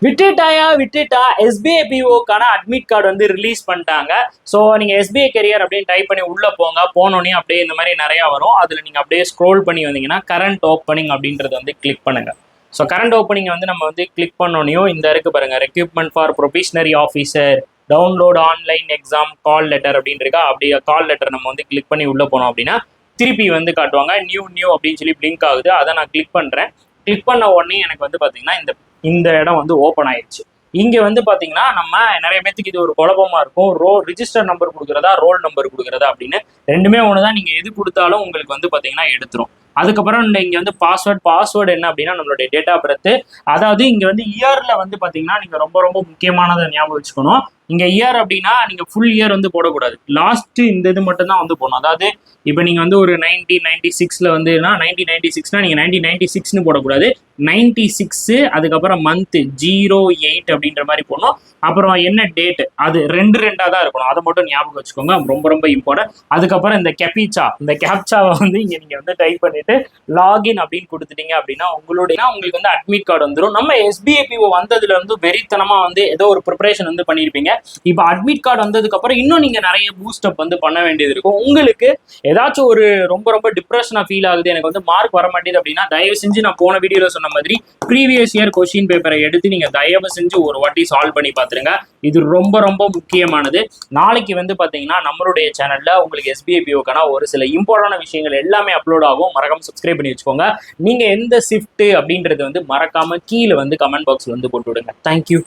விட்டுட்டா SBI பிஓக்கான admit card வந்து release பண்ணிட்டாங்க. ஸோ நீங்கள் எஸ்பிஐ கெரியர் அப்படின்னு டைப் பண்ணி உள்ளே போனோடனே அப்படியே இந்த மாதிரி நிறையா வரும். அதில் நீங்கள் அப்படியே ஸ்க்ரோல் பண்ணி வந்தீங்கன்னா கரண்ட் ஓப்பனிங் அப்படின்றது வந்து கிளிக் பண்ணுங்க. ஸோ கரண்ட் ஓப்பனிங் வந்து நம்ம வந்து கிளிக் பண்ணோனையும் இந்த இருக்கு பாருங்க, recruitment for probationary officer, download online exam call letter அப்படின்னு இருக்கா. அப்படியே கால் லெட்டர் நம்ம வந்து கிளிக் பண்ணி உள்ளே போனோம் அப்படின்னா திருப்பி வந்து காட்டுவாங்க நியூ அப்படின்னு சொல்லி பிளிங்க் ஆகுது. அதை நான் கிளிக் பண்ணுறேன். கிளிக் பண்ண உடனே எனக்கு வந்து பார்த்தீங்கன்னா இந்த இடம் வந்து ஓப்பன் ஆயிடுச்சு. இங்கே வந்து பார்த்தீங்கன்னா நம்ம நிறைய பேத்துக்கு இது ஒரு குழப்பமா இருக்கும். ரிஜிஸ்டர் நம்பர் கொடுக்குறதா ரோல் நம்பர் கொடுக்குறதா அப்படின்னு ரெண்டுமே ஒன்று தான். நீங்கள் எது கொடுத்தாலும் உங்களுக்கு வந்து பார்த்தீங்கன்னா எடுத்துரும். அதுக்கப்புறம் இங்கே வந்து பாஸ்வேர்டு என்ன அப்படின்னா நம்மளுடைய டேட் ஆஃப் பர்த். அதாவது இங்கே வந்து இயரில் வந்து பார்த்தீங்கன்னா நீங்கள் ரொம்ப ரொம்ப முக்கியமானதை ஞாபகம் வச்சுக்கணும். இங்கே இயர் அப்படின்னா நீங்கள் ஃபுல் இயர் வந்து போடக்கூடாது. லாஸ்ட்டு இந்த இது மட்டும்தான் வந்து போடணும். அதாவது இப்போ நீங்கள் வந்து ஒரு 1996 வந்துன்னா 1996 நீங்கள் 1996 போடக்கூடாது. 96 அதுக்கப்புறம் மந்த்து 08 அப்படின்ற மாதிரி போடணும். அப்புறம் என்ன டேட்டு அது ரெண்டாக தான் இருக்கணும். அதை மட்டும் ஞாபகம் வச்சுக்கோங்க, ரொம்ப ரொம்ப இம்பார்ட்டன்ட். அதுக்கப்புறம் இந்த கேப்சாவை வந்து இங்கே நீங்கள் வந்து டைப் பண்ணிட்டு லாகின் அப்படின்னு கொடுத்துட்டீங்க அப்படின்னா உங்களுக்கு வந்து அட்மிட் கார்டு வந்துடும். நம்ம எஸ்பிஐபிஓ வந்ததுல இருந்து வெறித்தனமாக வந்து ஏதோ ஒரு ப்ரிப்பரேஷன் வந்து பண்ணியிருப்பீங்க. இப்போ அட்மிட் கார்டு வந்ததுக்கப்புறம் இன்னும் நீங்கள் நிறைய பூஸ்டப் வந்து பண்ண வேண்டியது இருக்கும். உங்களுக்கு ஏதாச்சும் ஒரு ரொம்ப ரொம்ப டிப்ரெஷனாக ஃபீல் ஆகுது, எனக்கு வந்து மார்க் வர மாட்டேது அப்படின்னா தயவு செஞ்சு நான் போன வீடியோவில் சொன்ன மாதிரி ப்ரீவியஸ் இயர் கொஸ்டின் பேப்பரை எடுத்து நீங்கள் தயவு செஞ்சு ஒரு வாட்டி சால்வ் பண்ணி பார்த்துருங்க. இது ரொம்ப ரொம்ப முக்கியமானது. நாளைக்கு வந்து பார்த்தீங்கன்னா நம்மளுடைய சேனலில் உங்களுக்கு எஸ்பிஐபிஓக்கான ஒரு சில இம்பார்ட்டன்டான விஷயங்கள் எல்லாமே அப்லோட் ஆகும். மறக்காம சப்ஸ்கிரைப் பண்ணி வச்சுக்கோங்க. நீங்கள் எந்த ஷிஃப்ட் அப்படின்றது வந்து மறக்காம கீழே வந்து கமெண்ட் பாக்ஸில் வந்து போட்டு விடுங்க. தேங்க்யூ.